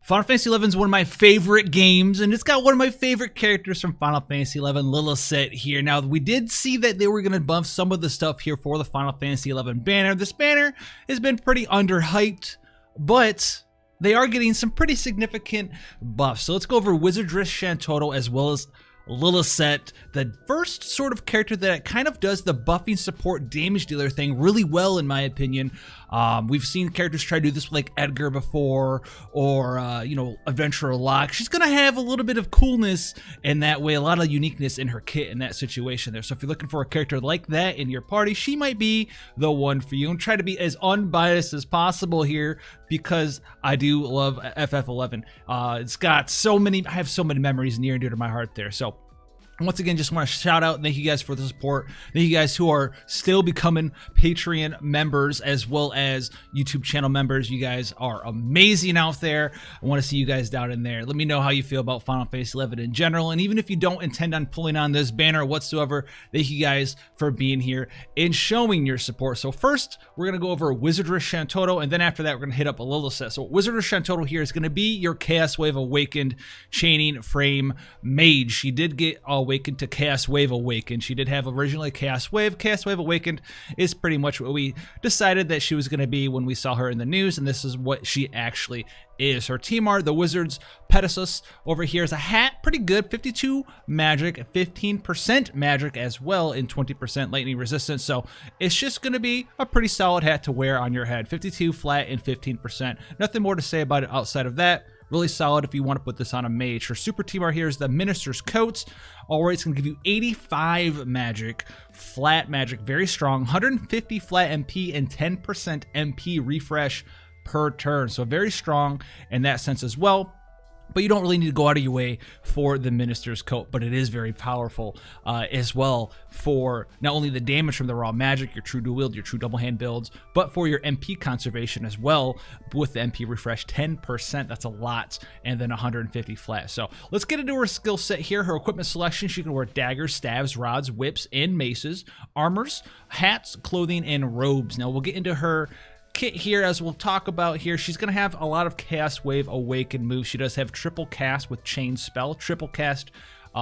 Final Fantasy XI is one of my favorite games, and it's got one of my favorite characters from Final Fantasy XI, LIlisette here. Now, we did see that they were going to buff some of the stuff here for the Final Fantasy XI banner. This banner has been pretty underhyped, but they are getting some pretty significant buffs. So let's go over Wizardress Shantotto as well as LIlisette, the first sort of character that kind of does the buffing support damage dealer thing really well, in my opinion. We've seen characters try to do this with like Edgar before, or you know, Adventurer Locke. She's gonna have a little bit of coolness in that way, a lot of uniqueness in her kit in that situation there. So if you're looking for a character like that in your party, she might be the one for you. And try to be as unbiased as possible here, because I do love FF11. It's got so many, I have so many memories near and dear to my heart there. So once again, just want to shout out and thank you guys for the support. Thank you guys who are still becoming Patreon members as well as YouTube channel members. You guys are amazing out there. I want to see you guys down in there. Let me know how you feel about Final Fantasy XI in general. And even if you don't intend on pulling on this banner whatsoever, thank you guys for being here and showing your support. So first, we're going to go over Wizardress Shantotto, and then after that, we're going to hit up a LIlisette. So Wizardress Shantotto here is going to be your Chaos Wave Awakened Chaining Frame Mage. She did get awakened to Chaos Wave Awakened. She did have originally Chaos Wave. Chaos Wave Awakened is pretty much what we decided that she was going to be when we saw her in the news, and this is what she actually is. Her team art, the Wizard's Pegasus over here, is a hat, pretty good, 52 magic, 15% magic as well, and 20% lightning resistance. So it's just going to be a pretty solid hat to wear on your head. 52 flat and 15%. Nothing more to say about it outside of that. Really solid if you want to put this on a mage. Her super team art here is the Minister's Coat. Alright, it's going to give you 85 magic, flat magic, very strong, 150 flat MP, and 10% MP refresh per turn. So very strong in that sense as well. But you don't really need to go out of your way for the Minister's Coat, but it is very powerful as well for not only the damage from the raw magic, your true dual wield, your true double hand builds, but for your MP conservation as well with the MP refresh, 10%, that's a lot, and then 150 flat. So let's get into her skill set here. Her equipment selection, she can wear daggers, staves, rods, whips, and maces, armors, hats, clothing, and robes. Now we'll get into her kit here, as we'll talk about here. She's going to have a lot of Chaos Wave Awakened moves. She does have triple cast with Chain Spell, triple cast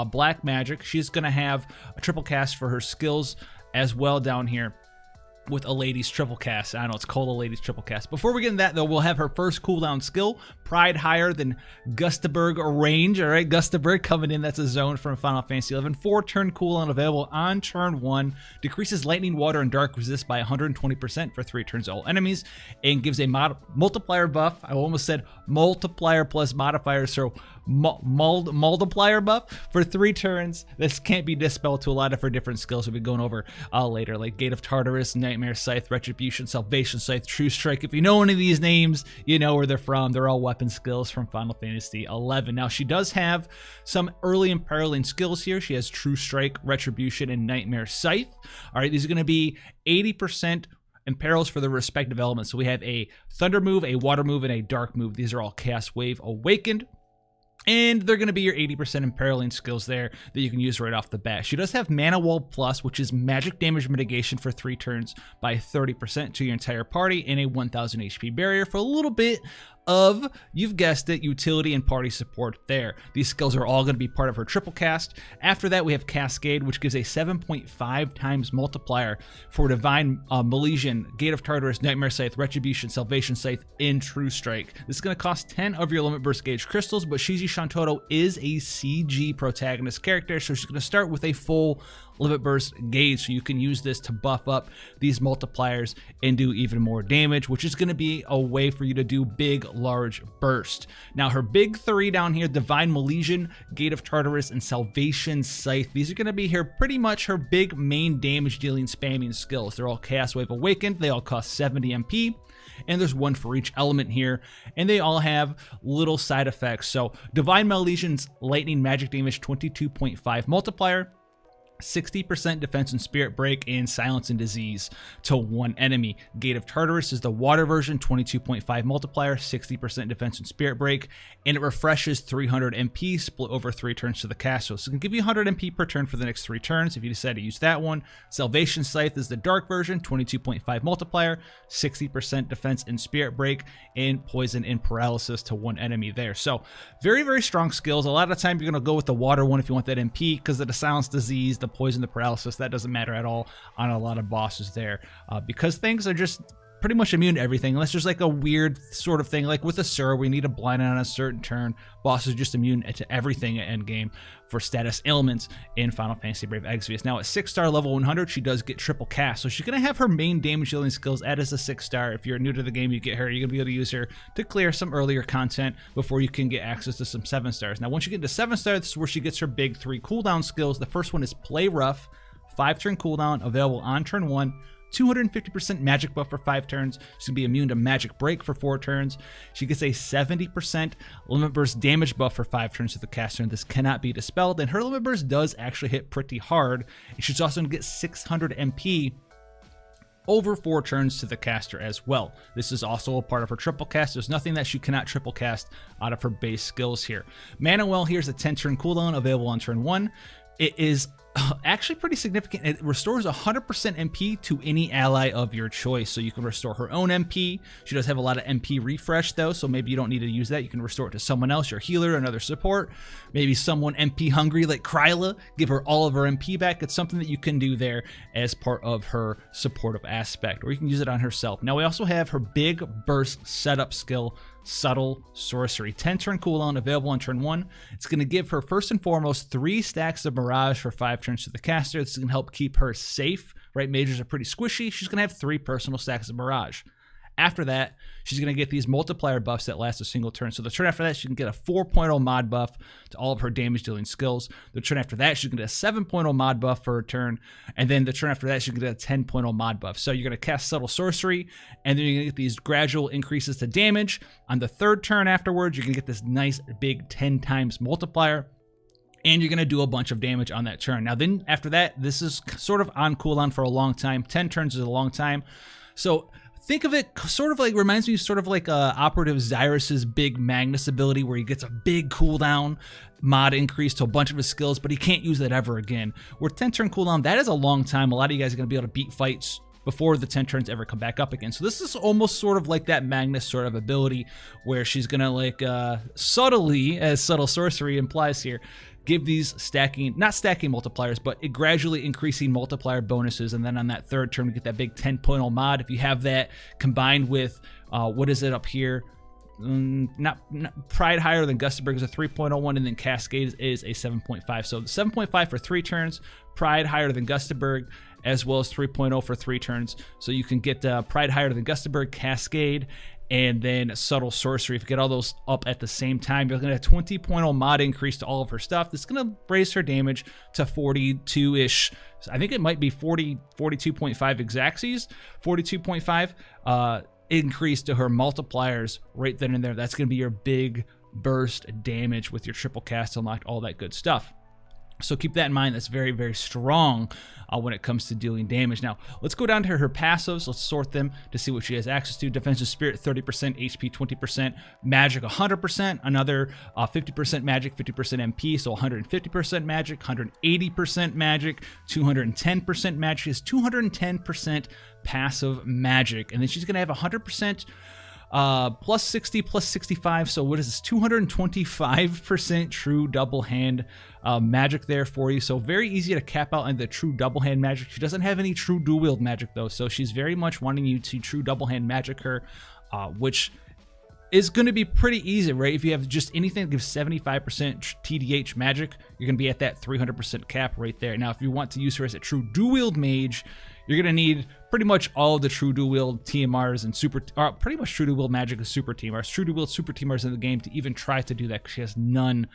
black magic. She's going to have a triple cast for her skills as well down here with a lady's triple cast. I know it's called a lady's triple cast. Before we get into that though, we'll have her first cooldown skill, Pride higher than Gustaberg range. All right, Gustaberg coming in, that's a zone from Final Fantasy XI. 4-turn cooldown available on turn 1. Decreases lightning, water, and dark resist by 120% for 3 turns all enemies, and gives a multiplier buff. I almost said multiplier plus modifier, so multiplier buff for 3 turns. This can't be dispelled to a lot of her different skills we'll be going over later, like Gate of Tartarus, Nightmare Scythe, Retribution, Salvation Scythe, True Strike. If you know any of these names, you know where they're from. They're all weapon skills from Final Fantasy XI. Now, she does have some early imperiling skills here. She has True Strike, Retribution, and Nightmare Scythe. All right, these are going to be 80% imperils for the respective elements. So we have a Thunder move, a Water move, and a Dark move. These are all Chaos Wave Awakened. And they're going to be your 80% imperiling skills there that you can use right off the bat. She does have Mana Wall Plus, which is magic damage mitigation for 3 turns by 30% to your entire party, and a 1000 HP barrier for a little bit of, you've guessed it, utility and party support there. These skills are all going to be part of her triple cast. After that, we have Cascade, which gives a 7.5 times multiplier for Divine Milesian, Gate of Tartarus, Nightmare Scythe, Retribution, Salvation Scythe, and True Strike. This is going to cost 10 of your Limit Burst Gauge crystals, but CG Shantotto is a CG protagonist character, so she's going to start with a full Limit Burst Gauge, so you can use this to buff up these multipliers and do even more damage, which is going to be a way for you to do big, large burst. Now, her big 3 down here, Divine Milesian, Gate of Tartarus, and Salvation Scythe, these are going to be here pretty much her big main damage dealing spamming skills. They're all Chaos Wave Awakened. They all cost 70 MP. And there's 1 for each element here, and they all have little side effects. So Divine Milesian's lightning magic damage 22.5 multiplier, 60% defense and spirit break, and silence and disease to one enemy. Gate of Tartarus is the water version, 22.5 multiplier, 60% defense and spirit break, and it refreshes 300 MP split over 3 turns to the caster. So it can give you 100 MP per turn for the next 3 turns if you decide to use that one. Salvation Scythe is the dark version, 22.5 multiplier, 60% defense and spirit break, and poison and paralysis to one enemy there. So very, very strong skills. A lot of the time you're going to go with the water one if you want that MP, because of the silence, disease, the poison, the paralysis, that doesn't matter at all on a lot of bosses there, because things are just pretty much immune to everything, unless there's like a weird sort of thing like with a Sir, we need a blind on a certain turn. Bosses are just immune to everything at endgame for status ailments in Final Fantasy Brave Exvius. Now at 6-star level 100, she does get triple cast, so she's going to have her main damage dealing skills at as a 6-star. If you're new to the game, you get her, you're going to be able to use her to clear some earlier content before you can get access to some 7-stars. Now once you get to 7-star, this is where she gets her big 3 cooldown skills. The first one is Play Rough, 5-turn cooldown, available on turn 1. 250% magic buff for 5 turns. She's gonna be immune to magic break for 4 turns. She gets a 70% limit burst damage buff for 5 turns to the caster, and this cannot be dispelled. And her limit burst does actually hit pretty hard. And she's also gonna get 600 MP over 4 turns to the caster as well. This is also a part of her triple cast. There's nothing that she cannot triple cast out of her base skills here. Mana Well here's a 10-turn cooldown, available on turn 1. It is actually pretty significant. It restores 100% MP to any ally of your choice, so you can restore her own MP. She does have a lot of MP refresh though, so maybe you don't need to use that. You can restore it to someone else, your healer, another support, maybe someone MP hungry like Kryla, give her all of her MP back. It's something that you can do there as part of her supportive aspect, or you can use it on herself. Now we also have her big burst setup skill, Subtle Sorcery, 10-turn cooldown, available on turn 1. It's going to give her first and foremost 3 stacks of Mirage for 5 turns to the caster. This is going to help keep her safe, right? Mages are pretty squishy. She's going to have 3 personal stacks of Mirage. After that, she's going to get these multiplier buffs that last a single turn. So the turn after that, she can get a 4.0 mod buff to all of her damage dealing skills. The turn after that, she's going to get a 7.0 mod buff for her turn. And then the turn after that, she's going to get a 10.0 mod buff. So you're going to cast Subtle Sorcery, and then you're going to get these gradual increases to damage. On the 3rd turn afterwards, you're going to get this nice big 10 times multiplier, and you're going to do a bunch of damage on that turn. Now then, after that, this is sort of on cooldown for a long time. 10 turns is a long time. So think of it sort of like, reminds me sort of like Operative Xyrus's big Magnus ability, where he gets a big cooldown mod increase to a bunch of his skills, but he can't use that ever again. Where 10-turn cooldown, that is a long time. A lot of you guys are going to be able to beat fights before the 10 turns ever come back up again. So this is almost sort of like that Magnus sort of ability, where she's going to like subtly, as Subtle Sorcery implies here, give these stacking, not stacking multipliers, but it gradually increasing multiplier bonuses. And then on that 3rd turn, we get that big 10.0 mod. If you have that combined with, what is it up here? Not Pride higher than Gustaberg is a 3.01, and then Cascade is a 7.5. So the 7.5 for 3 turns, Pride higher than Gustaberg, as well as 3.0 for 3 turns. So you can get Pride higher than Gustaberg, Cascade, and then Subtle Sorcery. If you get all those up at the same time, you're going to have 20.0 mod increase to all of her stuff. This is going to raise her damage to 42-ish. I think it might be 42.5 Exacxes, 42.5 increase to her multipliers right then and there. That's going to be your big burst damage with your triple cast unlocked, all that good stuff. So keep that in mind. That's very, very strong when it comes to dealing damage. Now, let's go down to her passives. Let's sort them to see what she has access to. Defensive Spirit, 30%, HP, 20%, Magic, 100%, another 50% Magic, 50% MP, so 150% Magic, 180% Magic, 210% Magic is 210% passive Magic. And then she's going to have 100% plus 60, plus 65, so what is this, 225% true double hand magic there for you. So very easy to cap out on the true double hand magic. She doesn't have any true dual wield magic though, so she's very much wanting you to true double hand magic her, which is going to be pretty easy, right? If you have just anything that gives 75% TDH magic, you're going to be at that 300% cap right there. Now, if you want to use her as a true dual wield mage, you're going to need pretty much all of the True Dual Wield TMRs and pretty much True Dual Wield Magic and Super TMRs. True Dual Wield Super TMRs in the game to even try to do that, because she has none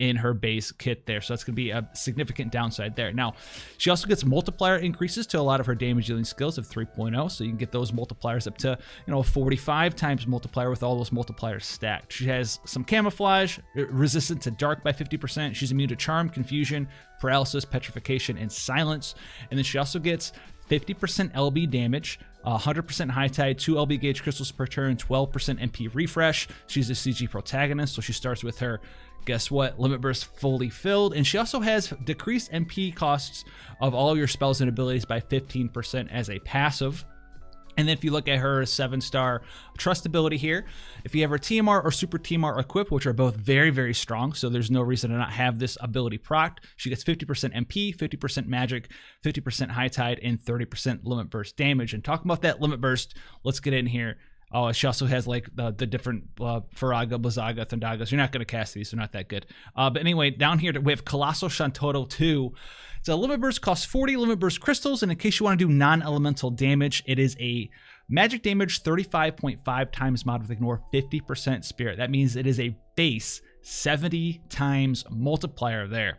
in her base kit there. So that's going to be a significant downside there. Now, she also gets multiplier increases to a lot of her damage dealing skills of 3.0. So you can get those multipliers up to, 45 times multiplier with all those multipliers stacked. She has some camouflage, resistant to dark by 50%. She's immune to charm, confusion, paralysis, petrification, and silence. And then she also gets 50% LB damage, 100% high tide, 2 LB gauge crystals per turn, 12% MP refresh. She's a CG protagonist, so she starts with her, guess what, Limit Burst fully filled. And she also has decreased MP costs of all your spells and abilities by 15% as a passive. And then if you look at her 7-star trust ability here, if you have her TMR or Super TMR equipped, which are both very, very strong, so there's no reason to not have this ability procced, she gets 50% MP, 50% magic, 50% high tide, and 30% limit burst damage. And talking about that limit burst, let's get in here. Oh, she also has like the different Faraga, Blizzaga, Thundagas. You're not going to cast these, they're not that good. But anyway, down here we have Colossal Shantotto 2. So limit burst costs 40 limit burst crystals, and in case you want to do non-elemental damage, it is a magic damage 35.5 times mod with ignore 50% spirit. That means it is a base 70 times multiplier there.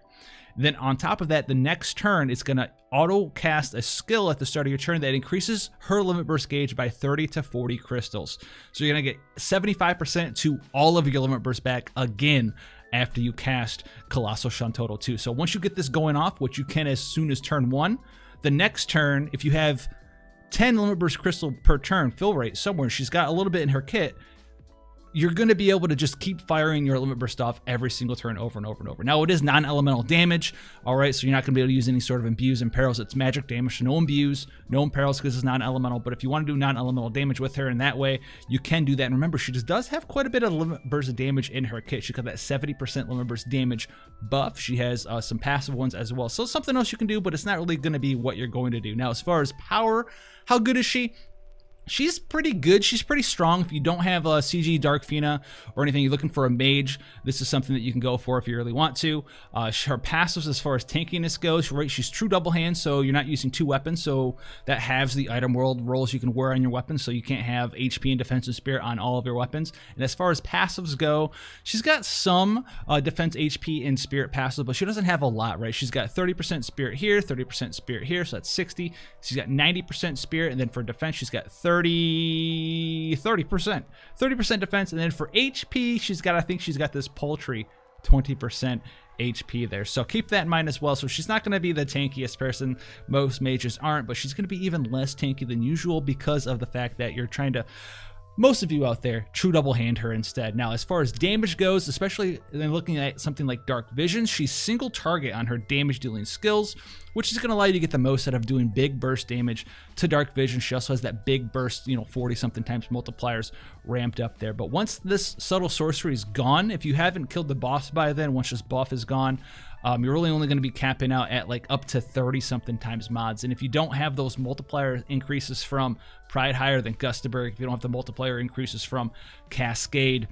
Then on top of that, the next turn, it's going to auto cast a skill at the start of your turn that increases her limit burst gauge by 30 to 40 crystals. So you're going to get 75% to all of your limit burst back again after you cast Colossal Shantotto 2. So once you get this going off, which you can as soon as turn 1, the next turn, if you have 10 limit burst crystal per turn fill rate somewhere, she's got a little bit in her kit, you're going to be able to just keep firing your limit burst off every single turn over and over and over. Now, it is non-elemental damage, all right, so you're not going to be able to use any sort of imbues and perils. It's magic damage, so no imbues, no imperils because it's non-elemental, but if you want to do non-elemental damage with her in that way, you can do that. And remember, she just does have quite a bit of limit burst damage in her kit. She's got that 70% limit burst damage buff. She has some passive ones as well. So something else you can do, but it's not really going to be what you're going to do. Now, as far as power, how good is she? She's pretty good. She's pretty strong. If you don't have a CG Dark Fina or anything, you're looking for a mage, this is something that you can go for if you really want to. Her passives as far as tankiness goes, right? She's true double hand, so you're not using 2 weapons, so that halves the item world rolls you can wear on your weapons, so you can't have HP and defense and spirit on all of your weapons. And as far as passives go, she's got some defense, HP, and spirit passive, but she doesn't have a lot, right? She's got 30% spirit here, 30% spirit here, so that's 60. She's got 90% spirit, and then for defense, she's got 30% defense, and then for HP, I think she's got this paltry 20% HP there. So keep that in mind as well. So she's not going to be the tankiest person. Most mages aren't, but she's going to be even less tanky than usual because of the fact that you're trying to, most of you out there, true double hand her instead. Now, as far as damage goes, especially when looking at something like Dark Vision, she's single target on her damage dealing skills, which is going to allow you to get the most out of doing big burst damage to Dark Vision. She also has that big burst, 40 something times multipliers ramped up there. But once this subtle sorcery is gone, if you haven't killed the boss by then, once this buff is gone, you're really only going to be capping out at like up to 30 something times mods. And if you don't have those multiplier increases from Pride higher than Gustaberg, if you don't have the multiplier increases from Cascade,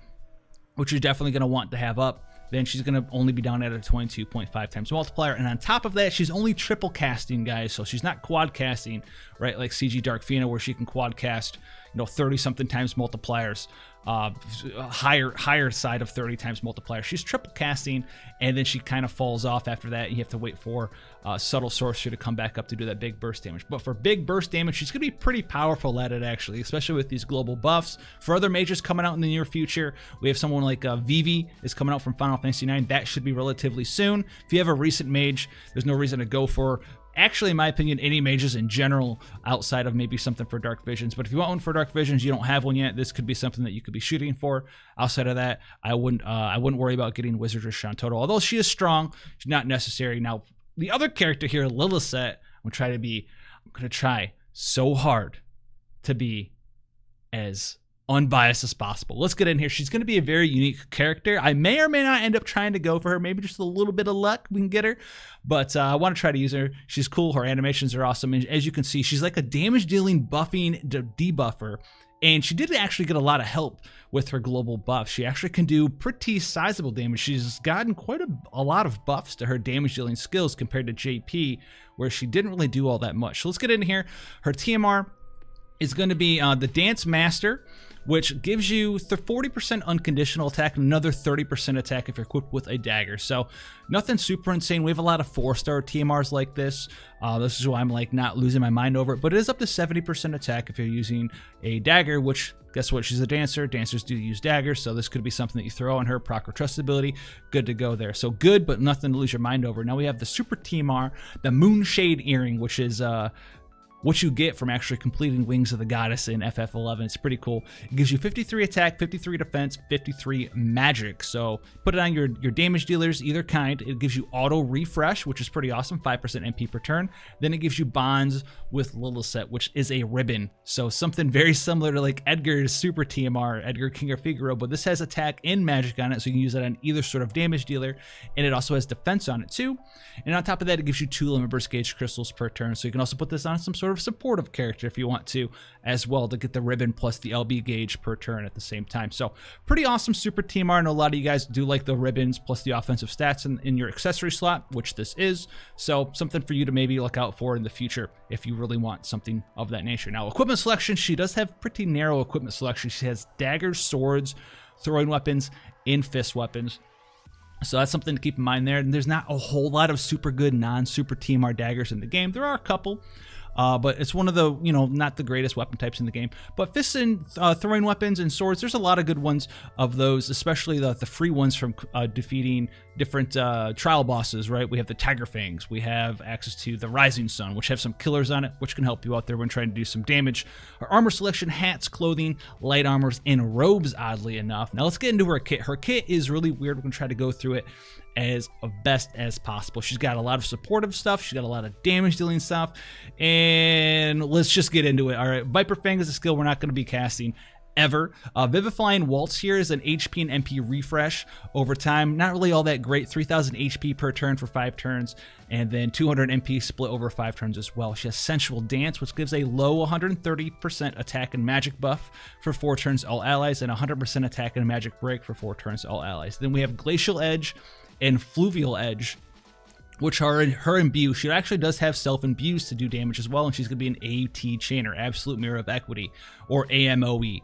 which you're definitely going to want to have up, then she's going to only be down at a 22.5 times multiplier. And on top of that, she's only triple casting, guys. So she's not quad casting, right? Like CG Dark Fina, where she can quad cast, 30 something times multipliers, higher side of 30 times multiplier. She's triple casting, and then she kind of falls off after that. You have to wait for subtle sorcery to come back up to do that big burst damage. But for big burst damage, she's going to be pretty powerful at it, actually, especially with these global buffs. For other mages coming out in the near future, we have someone like Vivi is coming out from Final Fantasy IX. That should be relatively soon. If you have a recent mage, there's no reason to go for, actually, in my opinion, any mages in general outside of maybe something for Dark Visions. But if you want one for Dark Visions, you don't have one yet, this could be something that you could be shooting for. Outside of that, I wouldn't worry about getting Wizardress Shantotto, although she is strong. She's not necessary. Now, the other character here, LIlisette, I'm gonna try so hard to be as unbiased as possible. Let's get in here. She's going to be a very unique character. I may or may not end up trying to go for her. Maybe just a little bit of luck we can get her, but I want to try to use her. She's cool. Her animations are awesome. And as you can see, she's like a damage dealing buffing debuffer And she did actually get a lot of help with her global buff. She actually can do pretty sizable damage. She's gotten quite a lot of buffs to her damage dealing skills compared to JP, where she didn't really do all that much. So let's get in here. Her TMR is going to be the Dance Master, which gives you 40% unconditional attack and another 30% attack if you're equipped with a dagger. So nothing super insane. We have a lot of 4-star TMRs like this. This is why I'm like not losing my mind over it, but it is up to 70% attack if you're using a dagger, which guess what? She's a dancer. Dancers do use daggers, so this could be something that you throw on her. Proc or trust ability, good to go there. So good, but nothing to lose your mind over. Now we have the super TMR, the Moonshade Earring, which is what you get from actually completing Wings of the Goddess in FF11. It's pretty cool. It gives you 53 attack, 53 defense, 53 magic. So put it on your damage dealers, either kind. It gives you auto refresh, which is pretty awesome, 5% MP per turn. Then it gives you bonds with LIlisette, which is a ribbon. So something very similar to like Edgar's super TMR, Edgar King or Figaro, but this has attack and magic on it, so you can use it on either sort of damage dealer. And it also has defense on it too. And on top of that, it gives you 2 Limit Gauge crystals per turn. So you can also put this on some sort of supportive character if you want to as well, to get the ribbon plus the LB gauge per turn at the same time. So pretty awesome super TMR. I know a lot of you guys do like the ribbons plus the offensive stats in your accessory slot, which this is. So something for you to maybe look out for in the future if you really want something of that nature. Now equipment selection, she does have pretty narrow equipment selection. She has daggers, swords, throwing weapons, and fist weapons. So that's something to keep in mind there. And there's not a whole lot of super good non-super TMR daggers in the game. There are a couple, but it's one of the, not the greatest weapon types in the game. But fists and throwing weapons and swords, there's a lot of good ones of those, especially the free ones from defeating different trial bosses, right? We have the Tiger Fangs. We have access to the Rising Sun, which have some killers on it, which can help you out there when trying to do some damage. Her armor selection, hats, clothing, light armors, and robes, oddly enough. Now let's get into her kit. Her kit is really weird. We're going to try to go through it as best as possible. She's got a lot of supportive stuff. She's got a lot of damage dealing stuff. And let's just get into it. All right, Viper Fang is a skill we're not going to be casting ever. Vivifying Waltz here is an HP and MP refresh over time. Not really all that great. 3,000 HP per turn for 5 turns, and then 200 MP split over 5 turns as well. She has Sensual Dance, which gives a low 130% attack and magic buff for 4 turns to all allies, and 100% attack and magic break for 4 turns to all allies. Then we have Glacial Edge and Fluvial Edge, which are her imbue. She actually does have self-imbues to do damage as well, and she's going to be an AT chainer, Absolute Mirror of Equity, or AMOE.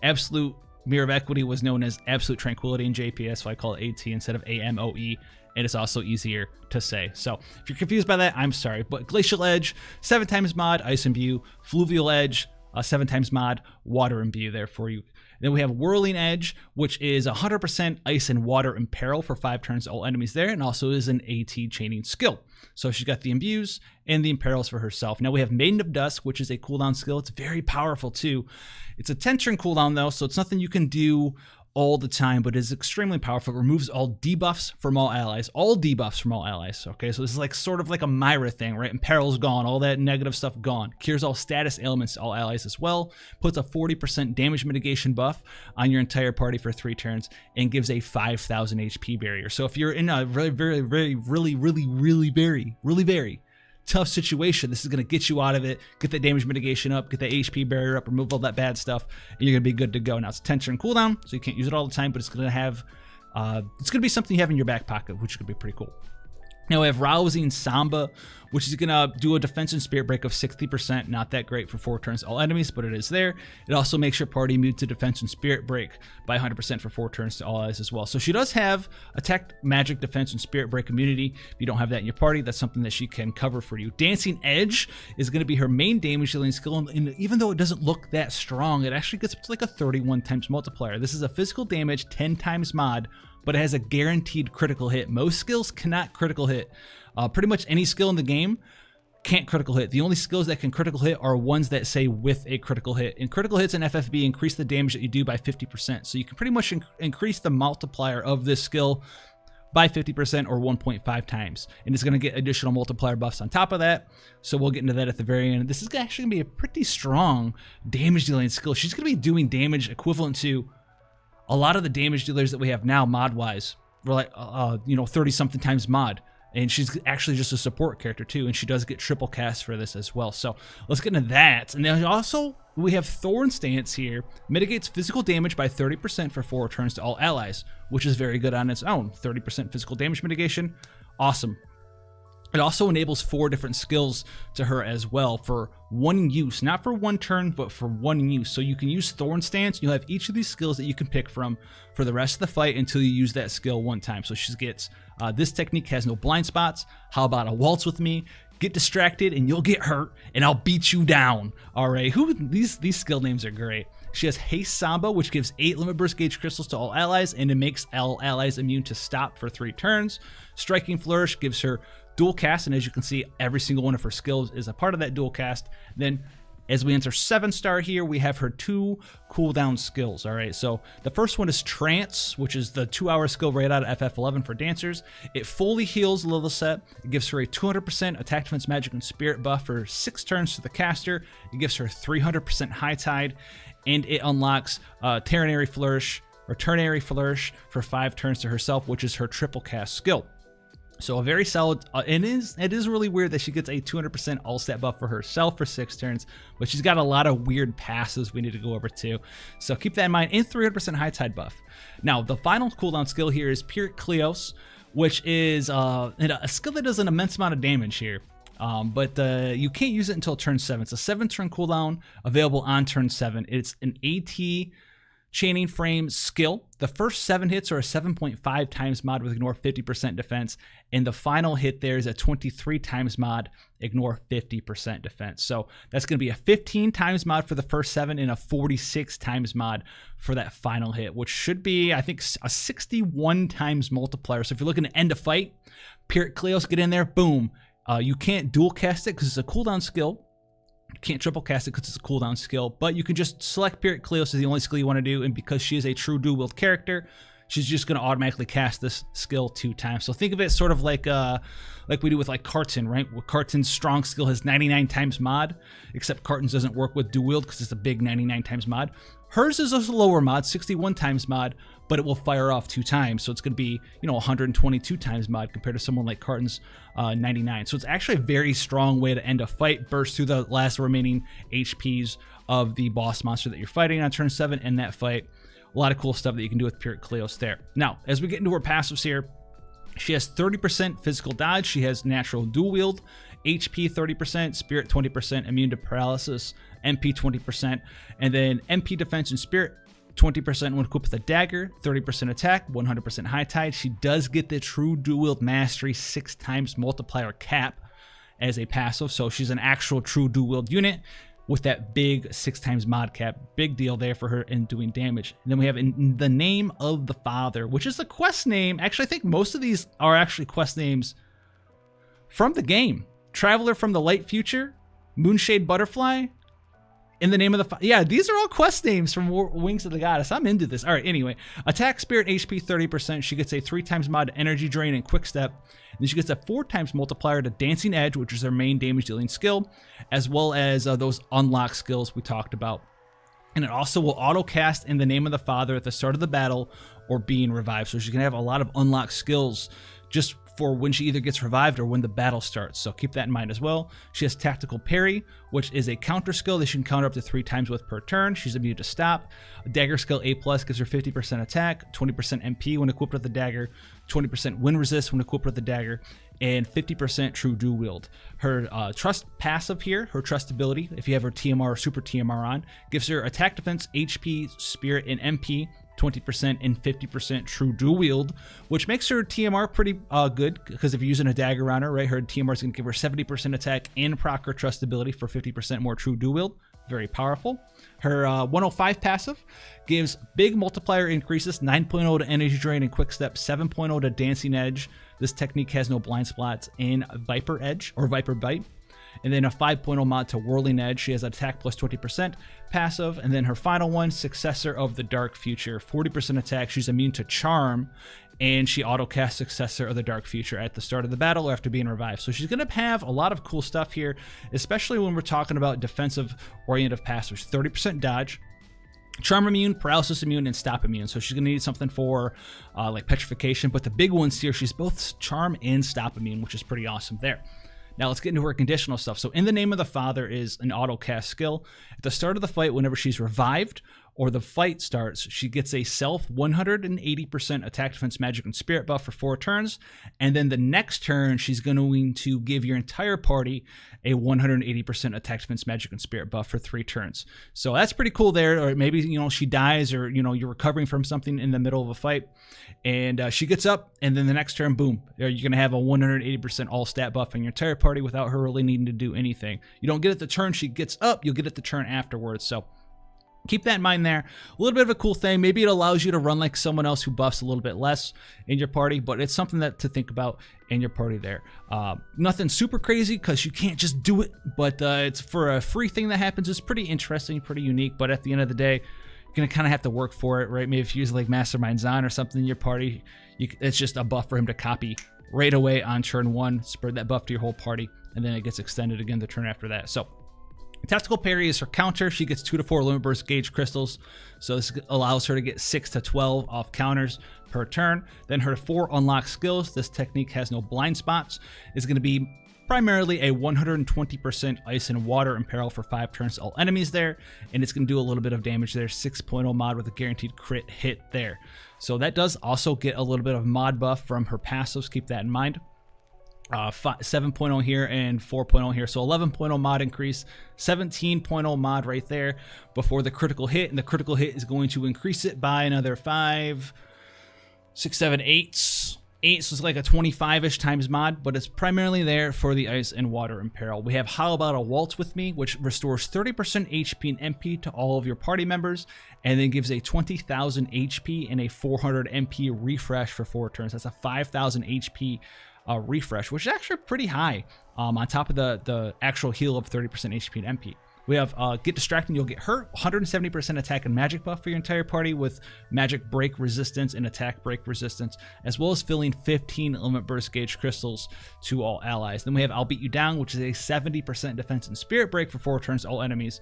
Absolute Mirror of Equity was known as Absolute Tranquility in JPS, so I call it AT instead of AMOE, and it's also easier to say. So if you're confused by that, I'm sorry. But Glacial Edge, 7 times mod, Ice Imbue. Fluvial Edge, 7 times mod, Water Imbue there for you. Then we have Whirling Edge, which is 100% ice and water imperil for 5 turns to all enemies there, and also is an AT chaining skill. So she's got the imbues and the imperils for herself. Now we have Maiden of Dusk, which is a cooldown skill. It's very powerful too. It's a 10 turn cooldown though, so it's nothing you can do all the time, but is extremely powerful. It removes all debuffs from all allies. All debuffs from all allies. Okay, so this is like sort of like a Myra thing, right? Imperil's gone, all that negative stuff gone. Cures all status ailments to all allies as well. Puts a 40% damage mitigation buff on your entire party for 3 turns, and gives a 5,000 HP barrier. So if you're in a really very tough situation, this is going to get you out of it, get that damage mitigation up, get that HP barrier up, remove all that bad stuff, and you're going to be good to go. Now it's a 10 turn cooldown, so you can't use it all the time, but it's going to have it's going to be something you have in your back pocket, which could be pretty cool. Now we have Rousing Samba, which is going to do a defense and spirit break of 60%. Not that great for 4 turns to all enemies, but it is there. It also makes your party immune to defense and spirit break by 100% for 4 turns to all allies as well. So she does have attack, magic, defense, and spirit break immunity. If you don't have that in your party, that's something that she can cover for you. Dancing Edge is going to be her main damage dealing skill, and even though it doesn't look that strong, it actually gets up to like a 31 times multiplier. This is a physical damage 10 times mod, but it has a guaranteed critical hit. Most skills cannot critical hit. Pretty much any skill in the game can't critical hit. The only skills that can critical hit are ones that say with a critical hit. And critical hits in FFBE increase the damage that you do by 50%. So you can pretty much increase the multiplier of this skill by 50% or 1.5 times. And it's going to get additional multiplier buffs on top of that. So we'll get into that at the very end. This is actually going to be a pretty strong damage dealing skill. She's going to be doing damage equivalent to a lot of the damage dealers that we have now mod-wise. We're like, 30-something times mod. And she's actually just a support character too, and she does get triple cast for this as well. So let's get into that. And then also, we have Thorn Stance here, mitigates physical damage by 30% for 4 turns to all allies, which is very good on its own. 30% physical damage mitigation, awesome. It also enables 4 different skills to her as well for 1 use, not for 1 turn, but for 1 use. So you can use Thorn Stance. You'll have each of these skills that you can pick from for the rest of the fight until you use that skill 1 time. So she gets, this technique has no blind spots. How about a waltz with me? Get distracted and you'll get hurt and I'll beat you down. All right, these skill names are great. She has Haste Samba, which gives 8 limit burst gauge crystals to all allies, and it makes all allies immune to stop for 3 turns. Striking Flourish gives her dual cast, and as you can see, every single one of her skills is a part of that dual cast. Then as we enter 7-star here, we have her 2 cooldown skills. All right, so the first one is Trance, which is the 2-hour skill right out of FF11 for dancers. It fully heals LIlisette. It gives her a 200% attack, defense, magic, and spirit buff for 6 turns to the caster. It gives her 300% high tide, and it unlocks Ternary Flourish for 5 turns to herself, which is her triple cast skill. So a very solid, it is really weird that she gets a 200% all stat buff for herself for 6 turns, but she's got a lot of weird passes we need to go over too. So keep that in mind, and 300% high tide buff. Now, the final cooldown skill here is Pyrrhic Kleos, which is a skill that does an immense amount of damage here. But you can't use it until turn 7. It's a 7-turn cooldown available on turn 7. It's an AT chaining frame skill. The first 7 hits are a 7.5 times mod with ignore 50% defense, and the final hit there is a 23 times mod, ignore 50% defense. So that's going to be a 15 times mod for the first 7 and a 46 times mod for that final hit, which should be, I think, a 61 times multiplier. So if you're looking to end a fight, Pyrrhic Kleos, get in there, boom. You can't dual cast it because it's a cooldown skill. You can't triple cast it because it's a cooldown skill, but you can just select Pyrrhic Kleos as the only skill you want to do, and because she is a true dual wield character, she's just going to automatically cast this skill 2 times. So think of it sort of like we do with like Carton, right? Where Carton's strong skill has 99 times mod, except Carton's doesn't work with dual wield because it's a big 99 times mod. Hers is a lower mod, 61 times mod, but it will fire off 2 times. So it's going to be, 122 times mod compared to someone like Carton's 99. So it's actually a very strong way to end a fight, burst through the last remaining HPs of the boss monster that you're fighting on turn 7 in that fight. A lot of cool stuff that you can do with Pyrrhic Kleos there. Now, as we get into her passives here, she has 30% physical dodge. She has natural dual wield, HP 30%, spirit 20%, immune to paralysis, MP 20%, and then MP defense and spirit 20% when equipped with a dagger, 30% attack, 100% high tide. She does get the true dual wield mastery 6 times multiplier cap as a passive, so she's an actual true dual wield unit with that big 6 times mod cap. Big deal there for her in doing damage. And then we have in the Name of the Father, which is a quest name. Actually, I think most of these are actually quest names from the game. Traveler from the Light Future, Moonshade Butterfly, In the Name of the yeah, these are all quest names from Wings of the Goddess. I'm into this. All right, anyway. Attack, Spirit, HP 30%. She gets a 3 times mod Energy Drain and Quick Step. And then she gets a 4 times multiplier to Dancing Edge, which is her main damage dealing skill, as well as those unlock skills we talked about. And it also will auto cast In the Name of the Father at the start of the battle or being revived. So she's going to have a lot of unlocked skills just for when she either gets revived or when the battle starts. So keep that in mind as well. She has Tactical Parry, which is a counter skill that she can counter up to 3 times with per turn. She's immune to stop. A dagger skill A+, gives her 50% attack, 20% MP when equipped with the dagger, 20% wind resist when equipped with the dagger, and 50% true dual wield. Her trust passive here, her trust ability, if you have her TMR or super TMR on, gives her attack, defense, HP, spirit, and MP, 20% and 50% true dual wield, which makes her TMR pretty good, because if you're using a dagger on her, right, her TMR is going to give her 70% attack and proc her trust ability for 50% more true dual wield. Very powerful. Her 105 passive gives big multiplier increases, 9.0 to Energy Drain and Quick Step, 7.0 to Dancing Edge. This technique has no blind spots, and Viper Edge or Viper Bite. And then a 5.0 mod to Whirling Edge. She has attack plus 20% passive. And then her final one, Successor of the Dark Future, 40% attack. She's immune to Charm, and she auto-casts Successor of the Dark Future at the start of the battle or after being revived. So she's going to have a lot of cool stuff here, especially when we're talking about defensive-oriented passives. 30% dodge, Charm immune, paralysis immune, and stop immune. So she's going to need something for like petrification. But the big ones here, she's both charm and stop immune, which is pretty awesome there. Now let's get into her conditional stuff. So In the Name of the Father is an auto cast skill. At the start of the fight, whenever she's revived or the fight starts, she gets a self 180% attack, defense, magic, and spirit buff for 4 turns. And then the next turn, she's going to give your entire party a 180% attack, defense, magic, and spirit buff for 3 turns. So that's pretty cool there. Or maybe, you know, she dies, or, you know, you're recovering from something in the middle of a fight, and she gets up, and then the next turn, boom, you're going to have a 180% all stat buff on your entire party without her really needing to do anything. You don't get it the turn she gets up, you'll get it the turn afterwards. So keep that in mind there. A little bit of a cool thing. Maybe it allows you to run like someone else who buffs a little bit less in your party, but it's something that to think about in your party there. Nothing super crazy because you can't just do it, but it's for a free thing that happens. It's pretty interesting, pretty unique, but at the end of the day, you're going to kind of have to work for it, right? Maybe if you use like Mastermind Zahn or something in your party, it's just a buff for him to copy right away on turn 1, spread that buff to your whole party, and then it gets extended again the turn after that. So Tactical Parry is her counter. She gets 2 to 4 Limit Burst Gauge crystals, so this allows her to get 6 to 12 off counters per turn. Then her 4 unlocked skills. This technique has no blind spots. Is going to be primarily a 120% ice and water imperil for 5 turns to all enemies there, and it's going to do a little bit of damage there. 6.0 mod with a guaranteed crit hit there. So that does also get a little bit of mod buff from her passives. Keep that in mind. 7.0 here and 4.0 here, so 11.0 mod increase, 17.0 mod right there before the critical hit, and the critical hit is going to increase it by another 5, 6, 7, 8. 8 is like a 25-ish times mod, but it's primarily there for the ice and water imperil. We have How About a Waltz With Me, which restores 30% HP and MP to all of your party members, and then gives a 20,000 HP and a 400 MP refresh for 4 turns. That's a 5,000 HP refresh, which is actually pretty high on top of the actual heal of 30% HP and MP. We have Get Distracted, you'll get hurt, 170% attack and magic buff for your entire party with magic break resistance and attack break resistance, as well as filling 15 limit burst gauge crystals to all allies. Then we have I'll Beat You Down, which is a 70% defense and spirit break for 4 turns to all enemies.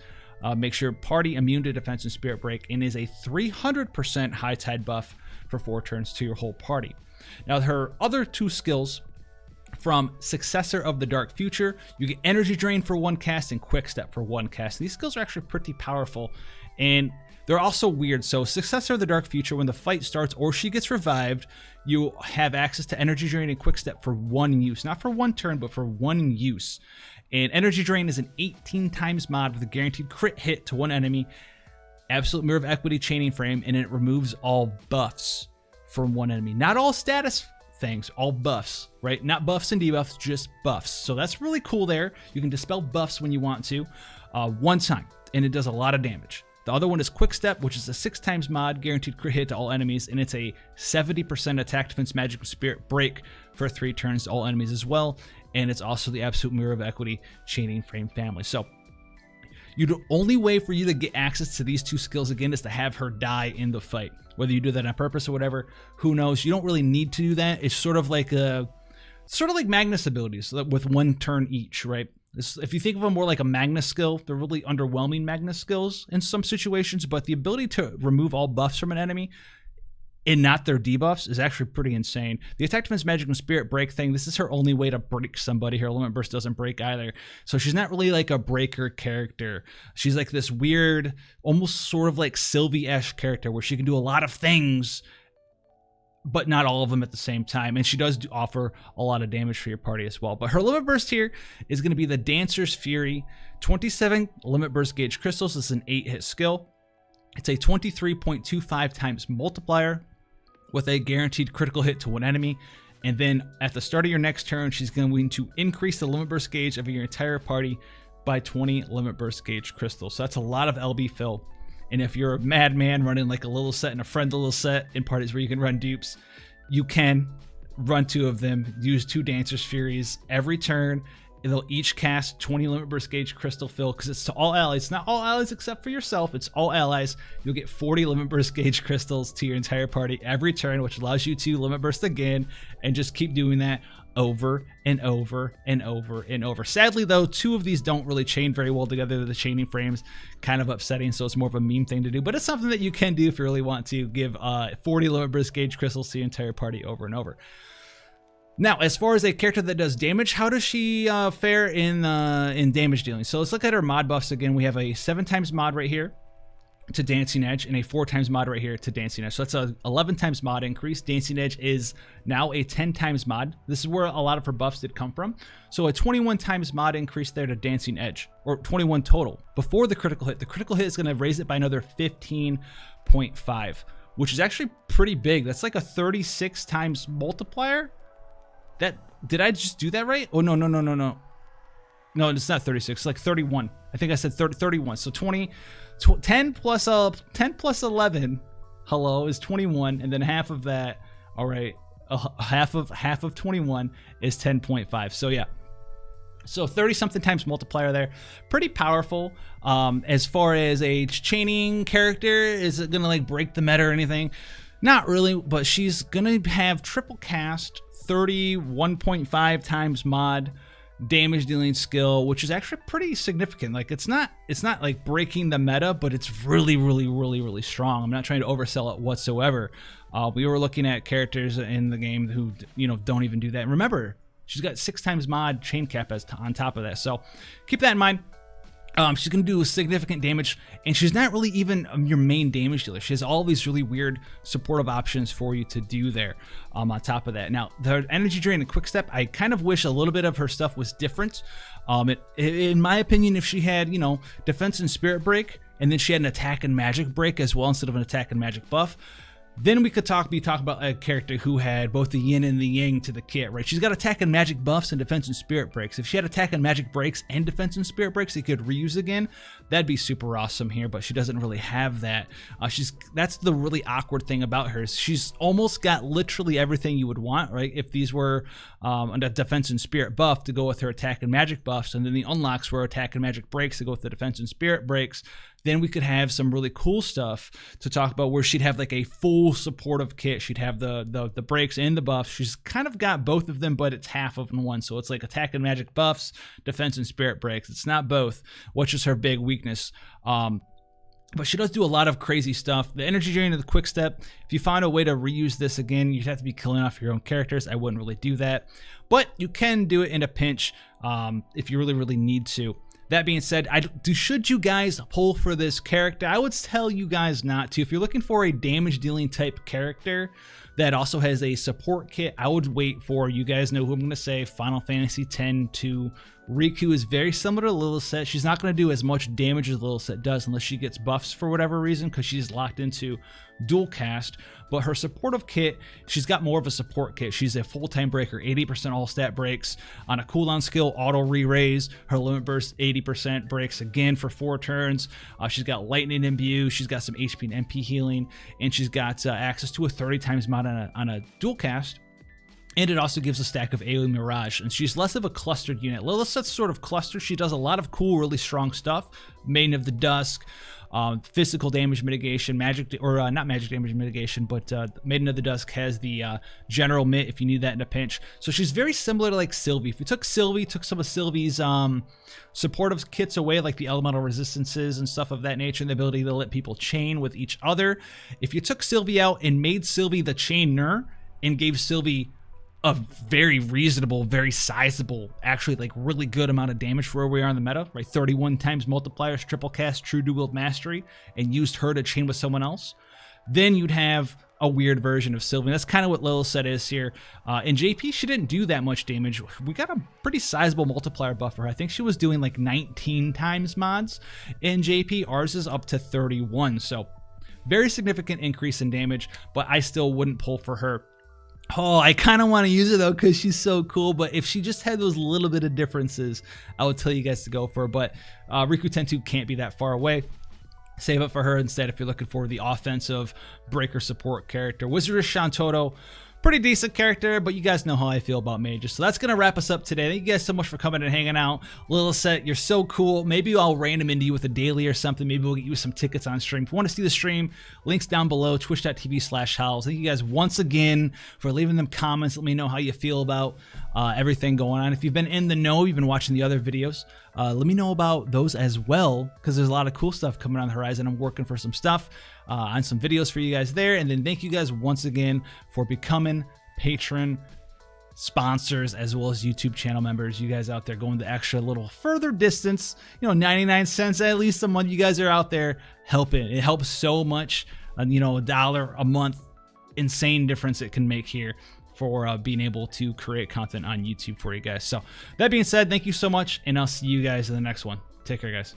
Makes your party immune to defense and spirit break, and is a 300% high tide buff for 4 turns to your whole party. Now her other 2 skills, from Successor of the Dark Future, you get Energy Drain for 1 cast and Quick Step for 1 cast. These skills are actually pretty powerful, and they're also weird. So Successor of the Dark Future, when the fight starts or she gets revived, you have access to Energy Drain and Quick Step for 1 use. Not for 1 turn, but for 1 use. And Energy Drain is an 18 times mod with a guaranteed crit hit to 1 enemy, Absolute Mirror of Equity chaining frame, and it removes all buffs from 1 enemy. Not all status things, all buffs, right? Not buffs and debuffs, just buffs. So that's really cool there. You can dispel buffs when you want to, 1 time, and it does a lot of damage. The other one is Quick Step, which is a 6 times mod, guaranteed crit hit to all enemies, and it's a 70% attack, defense, magic, and spirit break for 3 turns to all enemies as well, and it's also the Absolute Mirror of Equity chaining frame family. So the only way for you to get access to these 2 skills again is to have her die in the fight. Whether you do that on purpose or whatever, who knows? You don't really need to do that. It's sort of like Magnus abilities with 1 turn each, right? If you think of them more like a Magnus skill, they're really underwhelming Magnus skills in some situations, but the ability to remove all buffs from an enemy and not their debuffs is actually pretty insane. The attack, defense, magic, and spirit break thing, this is her only way to break somebody. Her limit burst doesn't break either. So she's not really like a breaker character. She's like this weird, almost sort of like Sylvie-esque character where she can do a lot of things, but not all of them at the same time. And she does offer a lot of damage for your party as well. But her limit burst here is going to be the Dancer's Fury, 27 limit burst gauge crystals. This is an 8-hit skill. It's a 23.25 times multiplier with a guaranteed critical hit to 1 enemy. And then at the start of your next turn, she's going to increase the limit burst gauge of your entire party by 20 limit burst gauge crystals. So that's a lot of LB fill. And if you're a madman running like a LIlisette and a friend LIlisette in parties where you can run dupes, you can run 2 of them, use 2 Dancer's Furies every turn. They'll each cast 20 limit burst gauge crystal fill because it's to all allies. It's not all allies except for yourself. It's all allies. You'll get 40 limit burst gauge crystals to your entire party every turn, which allows you to limit burst again and just keep doing that over and over and over and over. Sadly, though, 2 of these don't really chain very well together. The chaining frame's kind of upsetting, so it's more of a meme thing to do. But it's something that you can do if you really want to give 40 limit burst gauge crystals to your entire party over and over. Now, as far as a character that does damage, how does she fare in damage dealing? So let's look at her mod buffs again. We have a 7 times mod right here to Dancing Edge and a 4 times mod right here to Dancing Edge. So that's a 11 times mod increase. Dancing Edge is now a 10 times mod. This is where a lot of her buffs did come from. So a 21 times mod increase there to Dancing Edge, or 21 total before the critical hit. The critical hit is going to raise it by another 15.5, which is actually pretty big. That's like a 36 times multiplier. Did I just do that right? Oh, no. No, it's not 36, it's like 31. I think I said 31. So 10 plus 11, hello, is 21, and then half of that, all right, half of 21 is 10.5. So yeah. So 30 something times multiplier there. Pretty powerful. As far as a chaining character, is it gonna like break the meta or anything? Not really, but she's gonna have triple cast, 31.5 times mod, damage dealing skill, which is actually pretty significant. Like it's not like breaking the meta, but it's really strong. I'm not trying to oversell it whatsoever. We were looking at characters in the game who, you know, don't even do that. And remember, she's got 6 times mod chain cap on top of that, so keep that in mind. She's going to do significant damage, and she's not really even your main damage dealer. She has all these really weird supportive options for you to do there on top of that. Now, the energy drain and quick step, I kind of wish a little bit of her stuff was different. In my opinion, if she had, you know, defense and spirit break, and then she had an attack and magic break as well instead of an attack and magic buff, then we could be talking about a character who had both the yin and the yang to the kit, right? She's got attack and magic buffs and defense and spirit breaks. If she had attack and magic breaks and defense and spirit breaks, they could reuse again. That'd be super awesome here, but she doesn't really have that. That's the really awkward thing about her. She's almost got literally everything you would want, right? If these were a defense and spirit buff to go with her attack and magic buffs, and then the unlocks were attack and magic breaks to go with the defense and spirit breaks, then we could have some really cool stuff to talk about where she'd have like a full supportive kit. She'd have the breaks and the buffs. She's kind of got both of them, but it's half of one. So it's like attack and magic buffs, defense and spirit breaks. It's not both, which is her big weakness. But she does do a lot of crazy stuff. The energy drain and the quick step, if you find a way to reuse this again, you'd have to be killing off your own characters. I wouldn't really do that, but you can do it in a pinch if you really need to. That being said, should you guys pull for this character? I would tell you guys not to. If you're looking for a damage dealing type character that also has a support kit, I would wait for, you guys know who I'm going to say, Final Fantasy X-2. Riku is very similar to LIlisette. She's not going to do as much damage as LIlisette does unless she gets buffs for whatever reason, because she's locked into dual cast. But her supportive kit, she's got more of a support kit. She's a full-time breaker, 80% all stat breaks. On a cooldown skill, auto re-raise. Her limit burst, 80% breaks again for 4 turns. She's got lightning imbue. She's got some HP and MP healing. And she's got access to a 30 times mod on a dual cast. And it also gives a stack of Alien Mirage, and she's less of a clustered unit. LIlisette's sort of clustered. She does a lot of cool, really strong stuff. Maiden of the Dusk, physical damage mitigation, not magic damage mitigation, but Maiden of the Dusk has the general mitt if you need that in a pinch. So she's very similar to like Sylvie. If you took Sylvie, took some of Sylvie's supportive kits away, like the elemental resistances and stuff of that nature, and the ability to let people chain with each other. If you took Sylvie out and made Sylvie the chainer and gave Sylvie a very reasonable, very sizable, actually like really good amount of damage for where we are in the meta, right? 31 times multipliers, triple cast, true dual mastery, and used her to chain with someone else, then you'd have a weird version of Sylvie. That's kind of what LIlisette is here. In JP, she didn't do that much damage. We got a pretty sizable multiplier buffer. I think she was doing like 19 times mods in JP. Ours is up to 31, so very significant increase in damage, but I still wouldn't pull for her. Oh, I kind of want to use her though because she's so cool, but if she just had those little bit of differences, I would tell you guys to go for her, but Riku Tentu can't be that far away. Save it for her instead if you're looking for the offensive breaker support character. Wizardress Shantotto, pretty decent character, but you guys know how I feel about mages. So that's going to wrap us up today. Thank you guys so much for coming and hanging out. LIlisette, you're so cool. Maybe I'll random into you with a daily or something. Maybe we'll get you some tickets on stream. If you want to see the stream, links down below, twitch.tv/Howls. Thank you guys once again for leaving them comments. Let me know how you feel about everything going on. If you've been in the know, you've been watching the other videos, let me know about those as well, because there's a lot of cool stuff coming on the horizon. I'm working for some stuff on some videos for you guys there. And then thank you guys once again for becoming patron sponsors, as well as YouTube channel members. You guys out there going the extra little further distance, you know, 99 cents at least a month. You guys are out there helping. It helps so much. You know, $1 a month, insane difference it can make here for being able to create content on YouTube for you guys. So that being said, thank you so much, and I'll see you guys in the next one. Take care, guys.